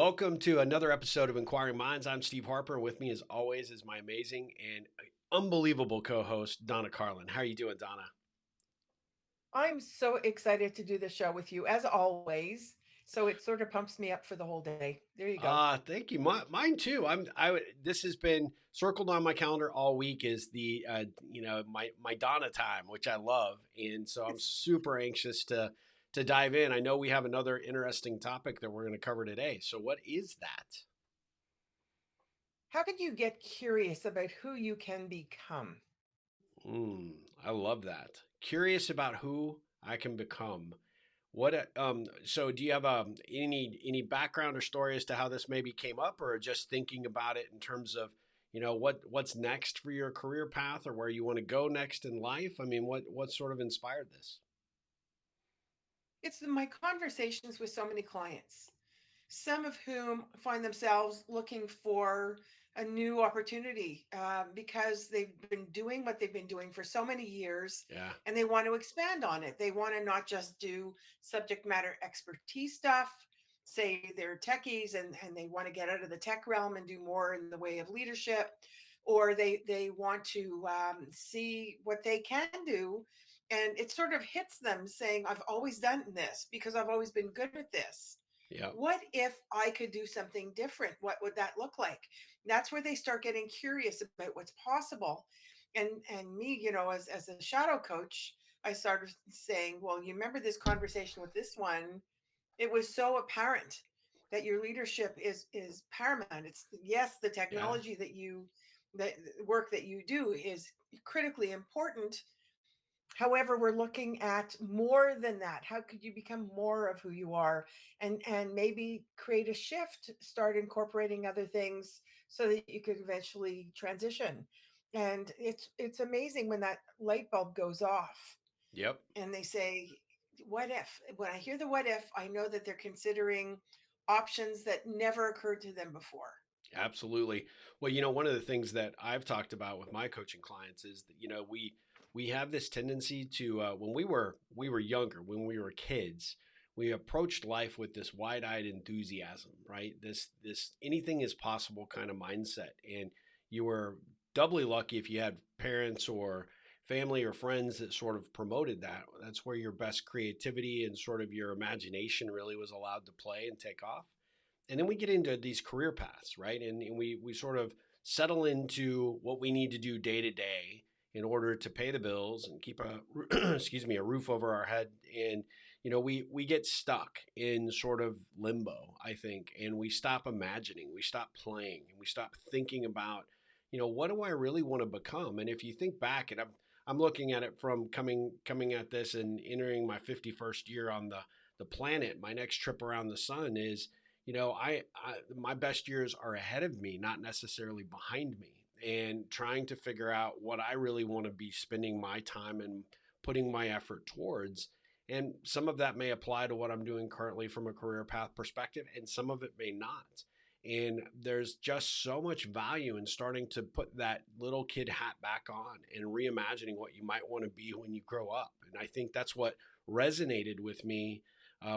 Welcome to another episode of Inquiring Minds. I'm Steve Harper, and with me, as always, is my amazing and unbelievable co-host, Donna Carlin. How are you doing, Donna? I'm so excited to do the show with you, as always. So it sort of pumps me up for the whole day. There you go. Thank you. Mine too. This has been circled on my calendar all week. Is the my Donna time, which I love, and so I'm super anxious to dive in. I know we have another interesting topic that we're going to cover today. So, what is that? How can you get curious about who you can become? Mm, I love that. Curious about who I can become. So do you have any background or story as to how this maybe came up, or just thinking about it in terms of, what's next for your career path, or where you want to go next in life? I mean, what sort of inspired this? It's my conversations with so many clients, some of whom find themselves looking for a new opportunity because they've been doing what they've been doing for so many years Yeah. and they want to expand on it. They want to not just do subject matter expertise stuff, say they're techies and they want to get out of the tech realm and do more in the way of leadership, or they want to see what they can do. And it sort of hits them saying, I've always done this because I've always been good at this. Yeah. What if I could do something different? What would that look like? That's where they start getting curious about what's possible. And me, as a shadow coach, I started saying, well, you remember this conversation with this one? It was so apparent that your leadership is paramount. It's yes, the Yeah. technology that work that you do is critically important. However, we're looking at more than that. How could you become more of who you are and maybe create a shift, start incorporating other things so that you could eventually transition. And it's amazing when that light bulb goes off Yep. and they say, what if? When I hear the what if, I know that they're considering options that never occurred to them before. Absolutely. Well, one of the things that I've talked about with my coaching clients is that we have this tendency to when we were younger, when we were kids, we approached life with this wide-eyed enthusiasm, right? This anything is possible kind of mindset, and you were doubly lucky if you had parents or family or friends that sort of promoted that. That's where your best creativity and sort of your imagination really was allowed to play and take off. And then we get into these career paths, right? And we sort of settle into what we need to do day to day in order to pay the bills and keep a excuse me, a roof over our head. And we get stuck in sort of limbo, I think, and we stop imagining, we stop playing, and we stop thinking about, what do I really want to become? And if you think back, and I'm looking at it from coming at this and entering my 51st year on the planet. My next trip around the sun is, my best years are ahead of me, not necessarily behind me, and trying to figure out what I really want to be spending my time and putting my effort towards. And some of that may apply to what I'm doing currently from a career path perspective, and some of it may not. And there's just so much value in starting to put that little kid hat back on and reimagining what you might want to be when you grow up. And I think that's what resonated with me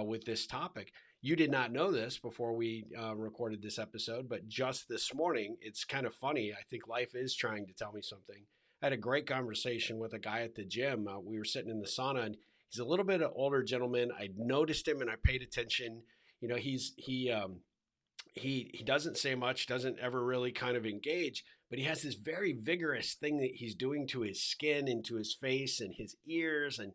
with this topic. You did not know this before we recorded this episode, but just this morning, it's kind of funny. I think life is trying to tell me something. I had a great conversation with a guy at the gym. We were sitting in the sauna, and he's a little bit of older gentleman. I noticed him and I paid attention. He doesn't say much, doesn't ever really kind of engage, but he has this very vigorous thing that he's doing to his skin and to his face and his ears. And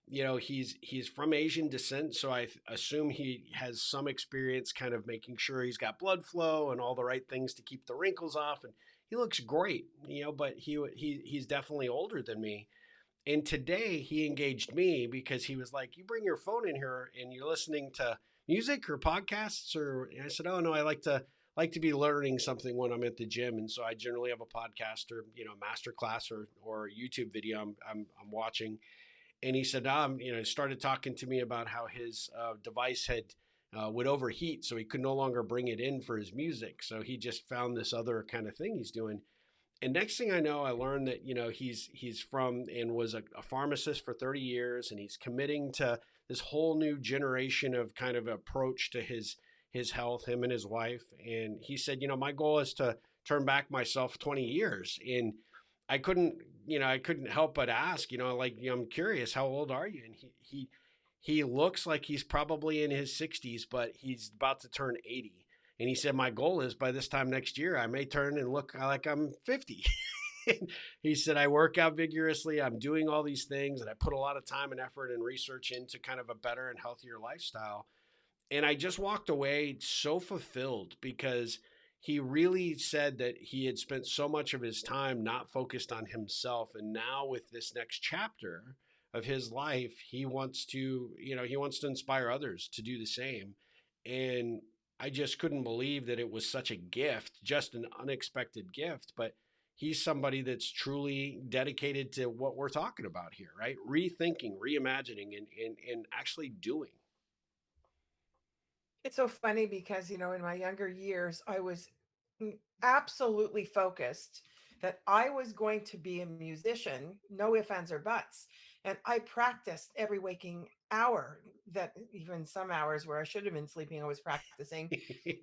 he's from Asian descent, so I assume he has some experience kind of making sure he's got blood flow and all the right things to keep the wrinkles off. And he looks great, but he's definitely older than me. And today he engaged me because he was like, "You bring your phone in here and you're listening to music or podcasts?" Or and I said, "Oh no, I like to be learning something when I'm at the gym, and so I generally have a podcast or master class or YouTube video I'm watching." And he said, started talking to me about how his device had would overheat, so he could no longer bring it in for his music. So he just found this other kind of thing he's doing. And next thing I know, I learned that he's from and was a pharmacist for 30 years, and he's committing to this whole new generation of kind of approach to his health, him and his wife. And he said, my goal is to turn back myself 20 years. And I couldn't, I couldn't help but ask, like, I'm curious, how old are you? And he looks like he's probably in his 60s, but he's about to turn 80. And he said, my goal is by this time next year, I may turn and look like I'm 50. He said, I work out vigorously. I'm doing all these things, and I put a lot of time and effort and research into kind of a better and healthier lifestyle. And I just walked away so fulfilled because he really said that he had spent so much of his time not focused on himself. And now, with this next chapter of his life, he wants to inspire others to do the same. And I just couldn't believe that it was such a gift, just an unexpected gift. But he's somebody that's truly dedicated to what we're talking about here, right? Rethinking, reimagining, and actually doing. It's so funny because, in my younger years, I was absolutely focused that I was going to be a musician, no ifs, ands, or buts. And I practiced every waking hour, that even some hours where I should have been sleeping, I was practicing,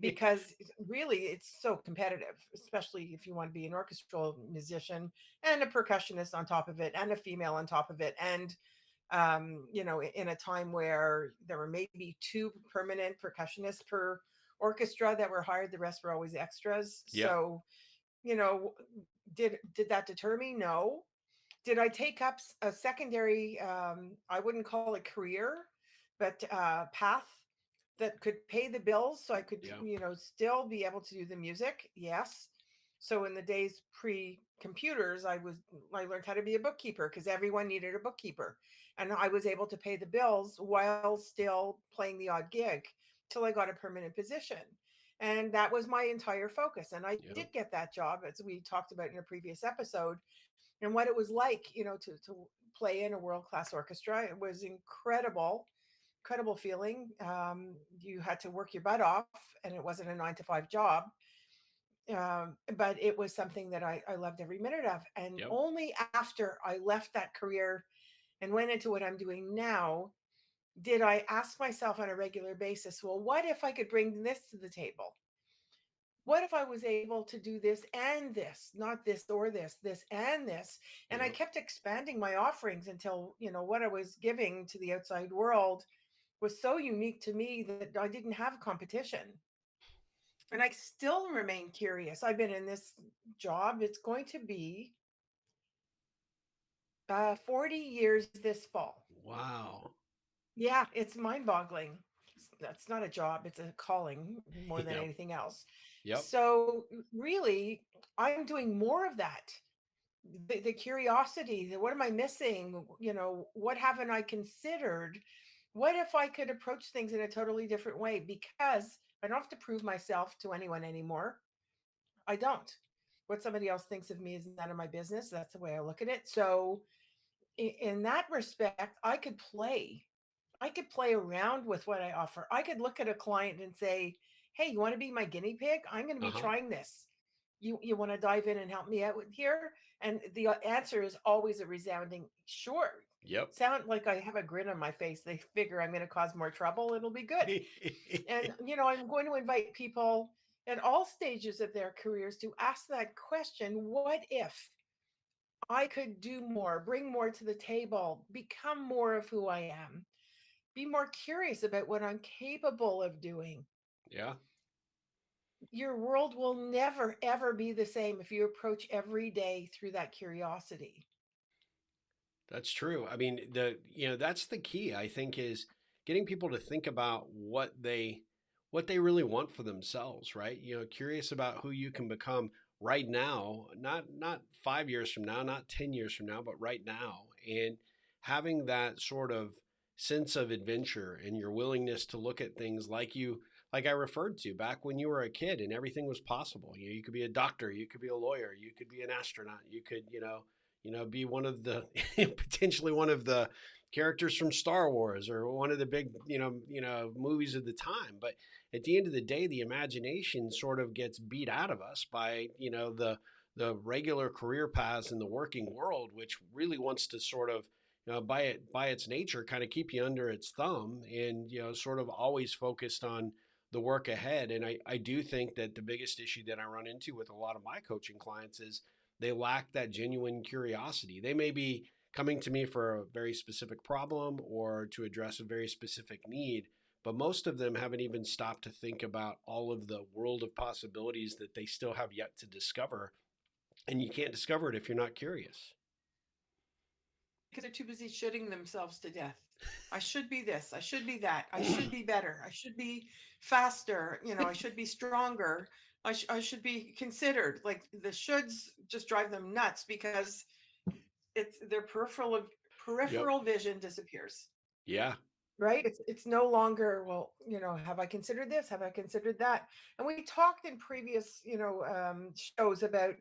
because really it's so competitive, especially if you want to be an orchestral musician and a percussionist on top of it and a female on top of it. And in a time where there were maybe two permanent percussionists per orchestra that were hired, the rest were always extras. Yep. So, you know, did that deter me? No. Did I take up a secondary, I wouldn't call it career, but path that could pay the bills so I could, Yeah. still be able to do the music? Yes. So in the days pre computers, I learned how to be a bookkeeper because everyone needed a bookkeeper. And I was able to pay the bills while still playing the odd gig till I got a permanent position. And that was my entire focus. And I Yeah. did get that job, as we talked about in a previous episode, and what it was like, to play in a world class orchestra. It was incredible feeling. You had to work your butt off, and it wasn't a 9 to 5 job. But it was something that I loved every minute of. And Yep. only after I left that career and went into what I'm doing now did I ask myself on a regular basis, well, what if I could bring this to the table? What if I was able to do this and this, not this or this and this? And I Yep. kept expanding my offerings until, what I was giving to the outside world was so unique to me that I didn't have competition. And I still remain curious. I've been in this job, it's going to be 40 years this fall. Wow. Yeah, it's mind boggling. That's not a job, it's a calling more than Yep. anything else. Yep. So, really, I'm doing more of that. The curiosity, what am I missing? What haven't I considered? What if I could approach things in a totally different way? Because I don't have to prove myself to anyone anymore. I don't. What somebody else thinks of me is none of my business. That's the way I look at it. So, in that respect, I could play around with what I offer. I could look at a client and say, "Hey, you want to be my guinea pig? I'm going to Uh be huh. trying this. You want to dive in and help me out with here?" And the answer is always a resounding sure. Yep. Sound like I have a grin on my face. They figure I'm going to cause more trouble. It'll be good. And I'm going to invite people at all stages of their careers to ask that question, what if I could do more, bring more to the table, become more of who I am? Be more curious about what I'm capable of doing. Yeah. Your world will never, ever be the same if you approach every day through that curiosity. That's true. I mean, that's the key, I think, is getting people to think about what they really want for themselves, right? Curious about who you can become right now, not 5 years from now, not 10 years from now, but right now. And having that sort of sense of adventure and your willingness to look at things like I referred to back when you were a kid and everything was possible. You could be a doctor, you could be a lawyer, you could be an astronaut, you could, be one of the potentially one of the characters from Star Wars or one of the big, movies of the time. But at the end of the day, the imagination sort of gets beat out of us by, the regular career paths in the working world, which really wants to sort of, by its nature, kind of keep you under its thumb and, sort of always focused on the work ahead. And I do think that the biggest issue that I run into with a lot of my coaching clients is they lack that genuine curiosity. They may be coming to me for a very specific problem or to address a very specific need, but most of them haven't even stopped to think about all of the world of possibilities that they still have yet to discover. And you can't discover it if you're not curious. Because they're too busy shooting themselves to death. I should be this. I should be that. I should be better. I should be faster. I should be stronger. I should be considered. Like the shoulds just drive them nuts because it's their Yep. peripheral vision disappears. Yeah. Right? It's no longer, well, have I considered this? Have I considered that? And we talked in previous, shows about,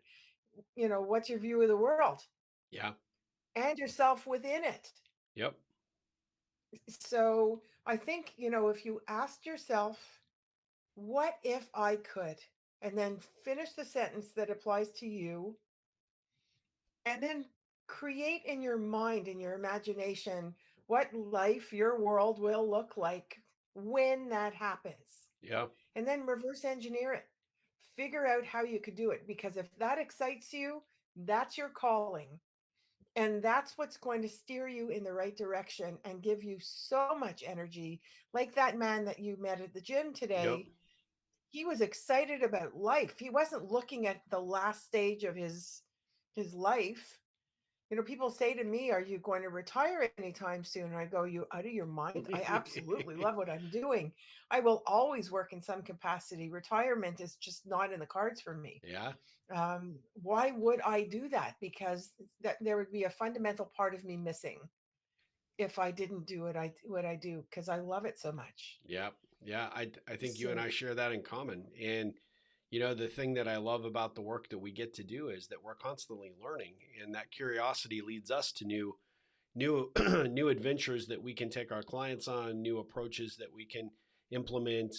what's your view of the world Yeah. and yourself within it. Yep. So I think, if you asked yourself, what if I could? And then finish the sentence that applies to you, and then create in your mind, in your imagination, what life, your world will look like when that happens. Yeah. And then reverse engineer it. Figure out how you could do it. Because if that excites you, that's your calling. And that's what's going to steer you in the right direction and give you so much energy. Like that man that you met at the gym Yep. today, he was excited about life. He wasn't looking at the last stage of his life. People say to me, "Are you going to retire anytime soon?" And I go, "You out of your mind? I absolutely love what I'm doing. I will always work in some capacity. Retirement is just not in the cards for me." Yeah. Why would I do that? Because there would be a fundamental part of me missing if I didn't do what I do, because I love it so much. Yeah. Yeah. I think you and So I share that in common. And, the thing that I love about the work that we get to do is that we're constantly learning, and that curiosity leads us to new new adventures that we can take our clients on, new approaches that we can implement,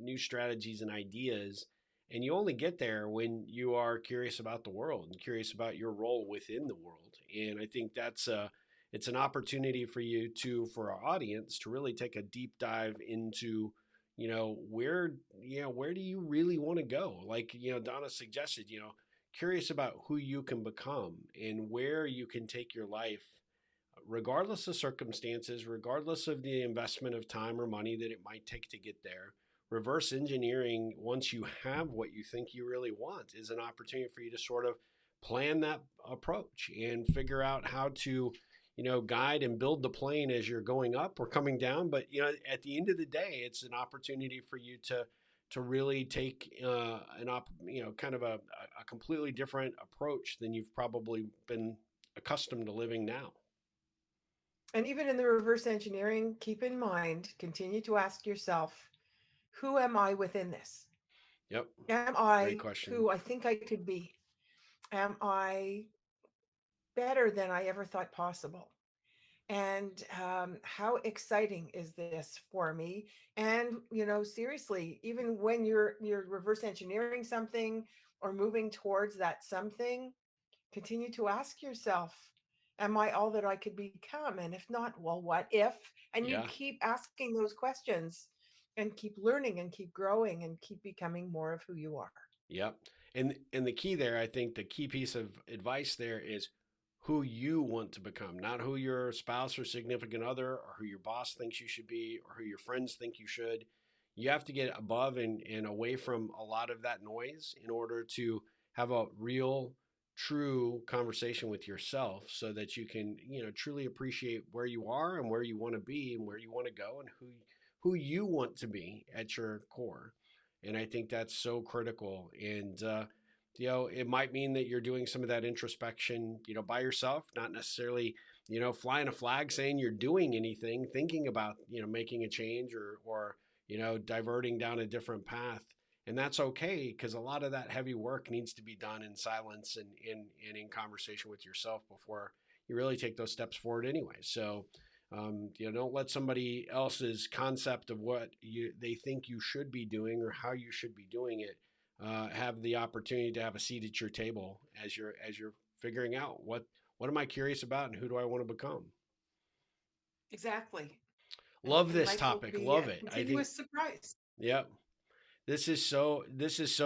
new strategies and ideas. And you only get there when you are curious about the world and curious about your role within the world. And I think it's an opportunity for you to, for our audience, to really take a deep dive into where do you really want to go, like Donna suggested, curious about who you can become and where you can take your life regardless of circumstances, regardless of the investment of time or money that it might take to get there. Reverse engineering, once you have what you think you really want, is an opportunity for you to sort of plan that approach and figure out how to, guide and build the plane as you're going up or coming down. But, at the end of the day, it's an opportunity for you to really take kind of a completely different approach than you've probably been accustomed to living now. and even in the reverse engineering, keep in mind, continue to ask yourself, who am I within this? Yep. Am Great I question. who I think I could be? Am I better than I ever thought possible? And how exciting is this for me? And seriously, even when you're reverse engineering something or moving towards that something, continue to ask yourself, am I all that I could become? And if not, well, what if? And you Yeah. keep asking those questions and keep learning and keep growing and keep becoming more of who you are. Yep. And the key there, I think the key piece of advice there is who you want to become, not who your spouse or significant other or who your boss thinks you should be or who your friends think you should. You have to get above and away from a lot of that noise in order to have a real, true conversation with yourself so that you can, truly appreciate where you are and where you want to be and where you want to go and who you want to be at your core. And I think that's so critical. And, it might mean that you're doing some of that introspection, by yourself, not necessarily, flying a flag saying you're doing anything, thinking about, making a change or, diverting down a different path. And that's okay because a lot of that heavy work needs to be done in silence and in conversation with yourself before you really take those steps forward anyway. So, don't let somebody else's concept of what they think you should be doing or how you should be doing it have the opportunity to have a seat at your table as you're figuring out what am I curious about and who do I want to become. Exactly. Love And this life will topic. be Love a it. I think. continuous surprise. Yep. This is so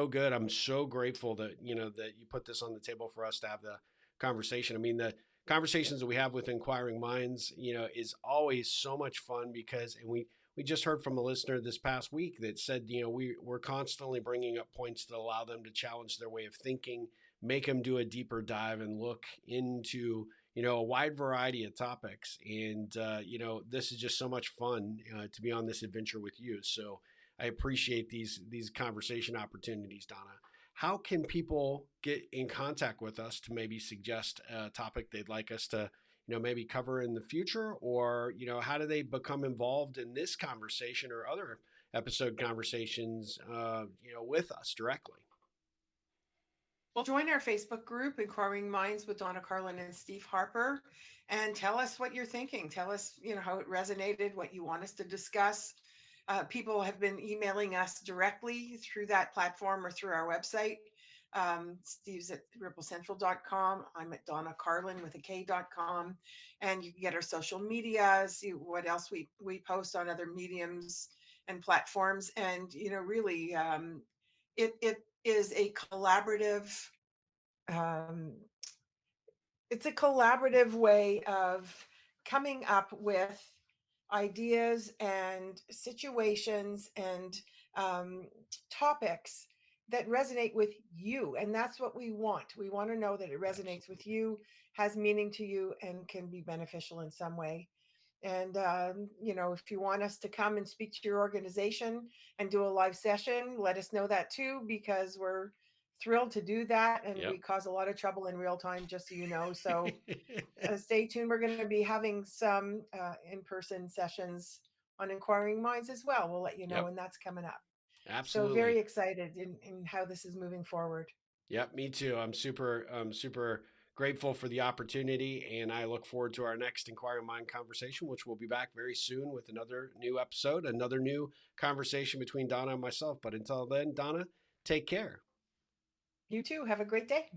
good. I'm so grateful that that you put this on the table for us to have the conversation. I mean, the conversations that we have with inquiring minds, is always so much fun because and we just heard from a listener this past week that said, we're constantly bringing up points that allow them to challenge their way of thinking, make them do a deeper dive and look into, a wide variety of topics. And, this is just so much fun to be on this adventure with you. So I appreciate these conversation opportunities, Donna. How can people get in contact with us to maybe suggest a topic they'd like us to, maybe cover in the future, or how do they become involved in this conversation or other episode conversations, with us directly? Well, join our Facebook group, Inquiring Minds with Donna Carlin and Steve Harper, and tell us what you're thinking. Tell us, how it resonated, what you want us to discuss. People have been emailing us directly through that platform or through our website. Steve's at ripplecentral.com. I'm at Donna Carlin with a K.com. And you can get our social media, see what else we post on other mediums and platforms. And, really, it is a collaborative um, it's a collaborative way of coming up with ideas and situations and um, topics that resonate with you. And that's what we want. We want to know that it resonates with Absolutely. you, has meaning to you, and can be beneficial in some way. And, if you want us to come and speak to your organization and do a live session, let us know that too, because we're thrilled to do that. And we Yep. cause a lot of trouble in real time, just so you know. So stay tuned. We're going to be having some in person sessions on Inquiring Minds as well. We'll let you know Yep. when that's coming up. So, very Absolutely. excited in how this is moving forward. Yep, me too. I'm super grateful for the opportunity, and I look forward to our next Inquiring Mind conversation, which will be back very soon with another new episode, another new conversation between Donna and myself. But until then, Donna, take care. You too. Have a great day.